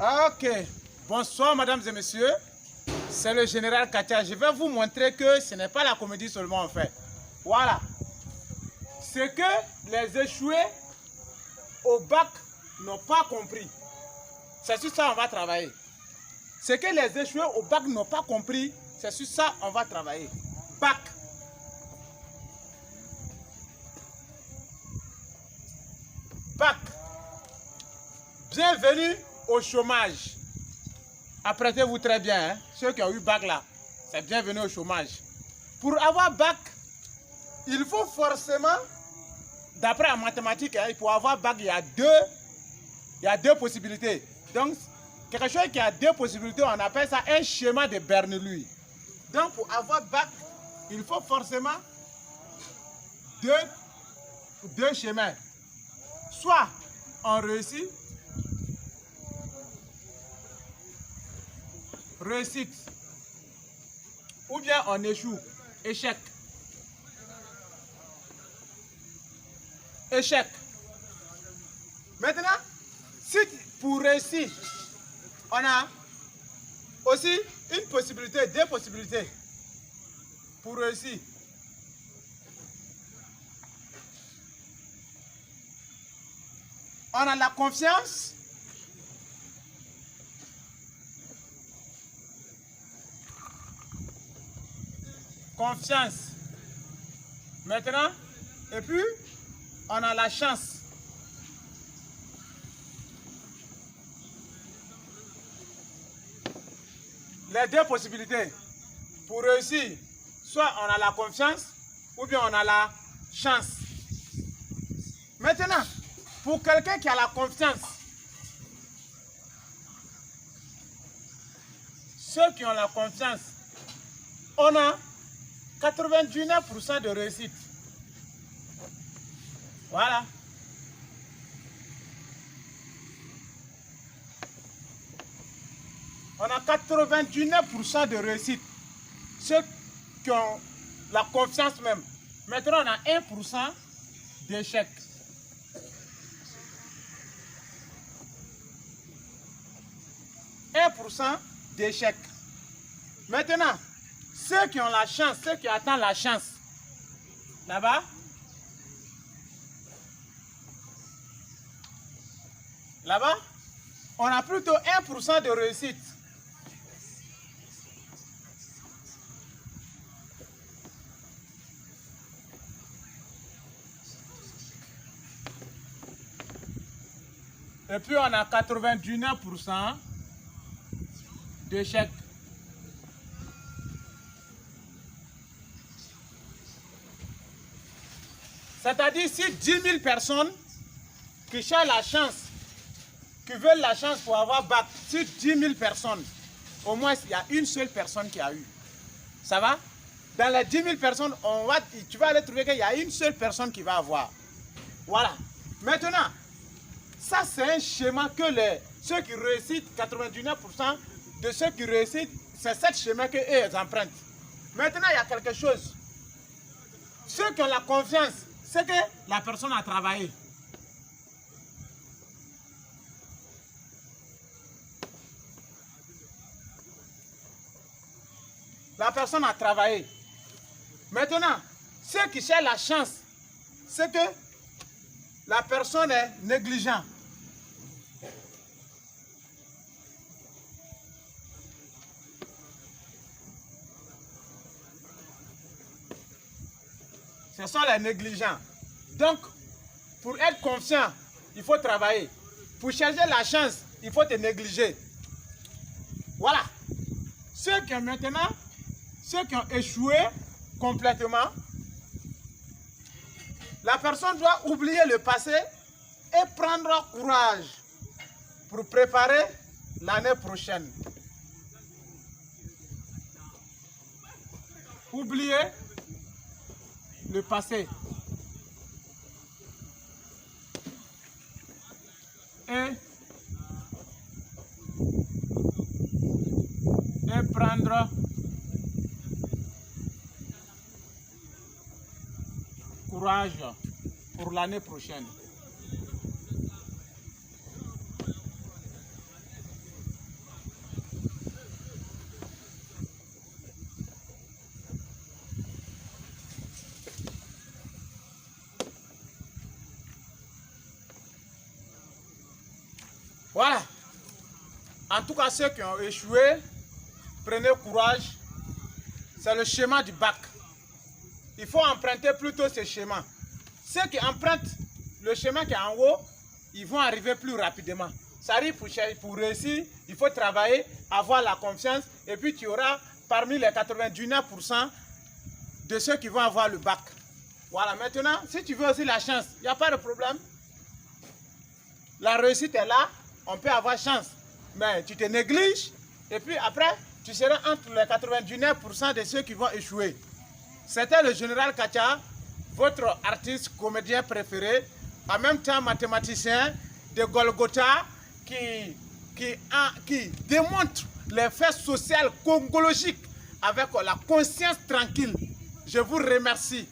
Ok, bonsoir mesdames et messieurs, c'est le général Katia. Je vais vous montrer que ce n'est pas la comédie seulement en fait. Voilà, ce que les échoués au bac n'ont pas compris, c'est sur ça on va travailler. Ce que les échoués au bac n'ont pas compris, c'est sur ça on va travailler. Bac. Bac. Bienvenue au chômage. Apprêtez-vous très bien, hein? Ceux qui ont eu bac là, c'est bienvenue au chômage. Pour avoir bac, il faut forcément, d'après la mathématique, hein, pour avoir bac, il y a deux possibilités. Donc, quelque chose qui a deux possibilités, on appelle ça un schéma de Bernoulli. Donc, pour avoir bac, il faut forcément deux schémas. Soit on réussit, réussite, ou bien on échoue, échec. Échec. Maintenant, si pour réussir, on a aussi une possibilité, deux possibilités pour réussir. On a la confiance. Confiance. Maintenant, et puis, on a la chance. Les deux possibilités pour réussir, soit on a la confiance, ou bien on a la chance. Maintenant, pour quelqu'un qui a la confiance, ceux qui ont la confiance, on a 99% de réussite. Voilà. On a 99% de réussite. Ceux qui ont la confiance même. Maintenant, on a 1% d'échec. D'échec. Maintenant, ceux qui ont la chance, ceux qui attendent la chance, là-bas, on a plutôt 1% de réussite. Et puis on a 99% d'échec. C'est-à-dire si 10 000 personnes qui cherchent la chance, qui veulent la chance pour avoir bac, si 10 000 personnes, au moins il y a une seule personne qui a eu. Ça va? Dans les 10 000 personnes, tu vas aller trouver qu'il y a une seule personne qui va avoir. Voilà. Maintenant, ça c'est un schéma que ceux qui réussissent, 99% de ceux qui réussissent, c'est ce schéma qu'ils empruntent. Maintenant, il y a quelque chose. Ceux qui ont la confiance, c'est que la personne a travaillé. La personne a travaillé. Maintenant, ceux qui cherchent la chance, c'est que la personne est négligente. Ce sont les négligents. Donc, pour être confiant, il faut travailler. Pour chercher la chance, il faut te négliger. Voilà. Ceux qui ont échoué complètement, la personne doit oublier le passé et prendre courage pour préparer l'année prochaine. Oublier le passé et prendre courage pour l'année prochaine. Voilà. En tout cas, ceux qui ont échoué, prenez courage. C'est le schéma du bac. Il faut emprunter plutôt ce schéma. Ceux qui empruntent le schéma qui est en haut, ils vont arriver plus rapidement. Ça arrive pour réussir, il faut travailler, avoir la confiance, et puis tu auras parmi les 99% de ceux qui vont avoir le bac. Voilà, maintenant, si tu veux aussi la chance, il n'y a pas de problème. La réussite est là, on peut avoir chance. Mais tu te négliges, et puis après, tu seras entre les 99% de ceux qui vont échouer. C'était le général Kacha, votre artiste, comédien préféré, en même temps mathématicien de Golgotha, qui démontre les faits sociaux congologiques avec la conscience tranquille. Je vous remercie.